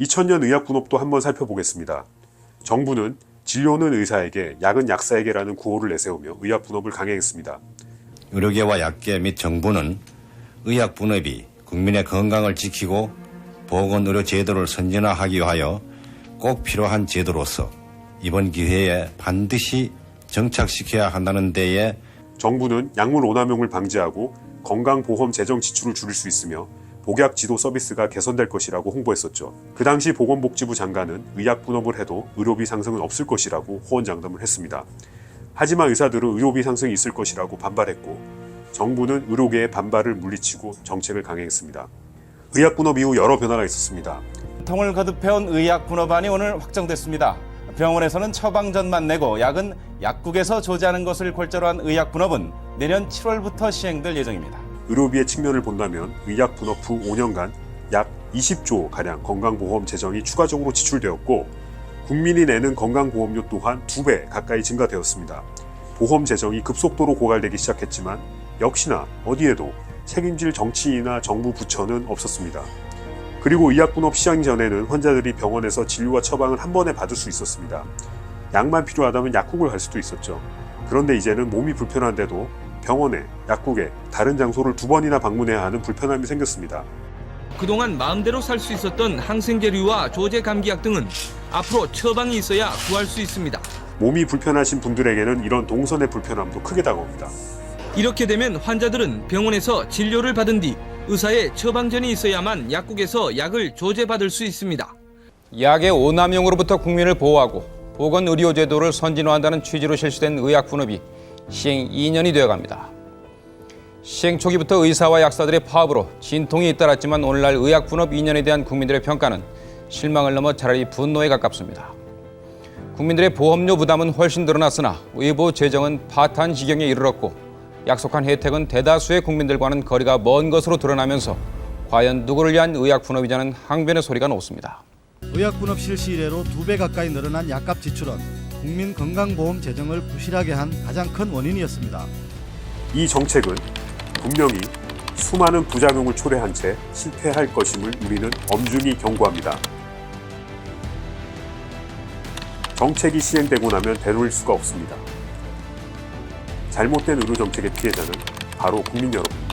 2000년 의약분업도 한번 살펴보겠습니다. 정부는 진료는 의사에게, 약은 약사에게라는 구호를 내세우며 의약분업을 강행했습니다. 의료계와 약계 및 정부는 의약분업이 국민의 건강을 지키고 보건의료 제도를 선진화하기 위하여 꼭 필요한 제도로서 이번 기회에 반드시 정착시켜야 한다는 데에 정부는 약물 오남용을 방지하고 건강보험 재정 지출을 줄일 수 있으며 복약 지도 서비스가 개선될 것이라고 홍보했었죠. 그 당시 보건복지부 장관은 의약분업을 해도 의료비 상승은 없을 것이라고 호언장담을 했습니다. 하지만 의사들은 의료비 상승이 있을 것이라고 반발했고 정부는 의료계의 반발을 물리치고 정책을 강행했습니다. 의약분업 이후 여러 변화가 있었습니다. 통을 거듭해온 의약분업안이 오늘 확정됐습니다. 병원에서는 처방전만 내고 약은 약국에서 조제하는 것을 골자로 한 의약분업은 내년 7월부터 시행될 예정입니다. 의료비의 측면을 본다면 의약분업 후 5년간 약 20조가량 건강보험 재정이 추가적으로 지출되었고 국민이 내는 건강보험료 또한 2배 가까이 증가되었습니다. 보험 재정이 급속도로 고갈되기 시작했지만 역시나 어디에도 책임질 정치인이나 정부 부처는 없었습니다. 그리고 의약분업 시행 전에는 환자들이 병원에서 진료와 처방을 한 번에 받을 수 있었습니다. 약만 필요하다면 약국을 갈 수도 있었죠. 그런데 이제는 몸이 불편한데도 병원에, 약국에, 다른 장소를 2번이나 방문해야 하는 불편함이 생겼습니다. 그동안 마음대로 살 수 있었던 항생제류와 조제 감기약 등은 앞으로 처방이 있어야 구할 수 있습니다. 몸이 불편하신 분들에게는 이런 동선의 불편함도 크게 다가옵니다. 이렇게 되면 환자들은 병원에서 진료를 받은 뒤 의사의 처방전이 있어야만 약국에서 약을 조제받을 수 있습니다. 약의 오남용으로부터 국민을 보호하고 보건의료제도를 선진화한다는 취지로 실시된 의약분업이 시행 2년이 되어갑니다. 시행 초기부터 의사와 약사들의 파업으로 진통이 잇따랐지만 오늘날 의약분업 2년에 대한 국민들의 평가는 실망을 넘어 차라리 분노에 가깝습니다. 국민들의 보험료 부담은 훨씬 늘어났으나 의료 재정은 파탄 지경에 이르렀고 약속한 혜택은 대다수의 국민들과는 거리가 먼 것으로 드러나면서 과연 누구를 위한 의약분업이냐는 항변의 소리가 높습니다. 의약분업 실시 이래로 2배 가까이 늘어난 약값 지출은 국민 건강보험 재정을 부실하게 한 가장 큰 원인이었습니다. 이 정책은 분명히 수많은 부작용을 초래한 채 실패할 것임을 우리는 엄중히 경고합니다. 정책이 시행되고 나면 되돌릴 수가 없습니다. 잘못된 의료정책의 피해자는 바로 국민 여러분.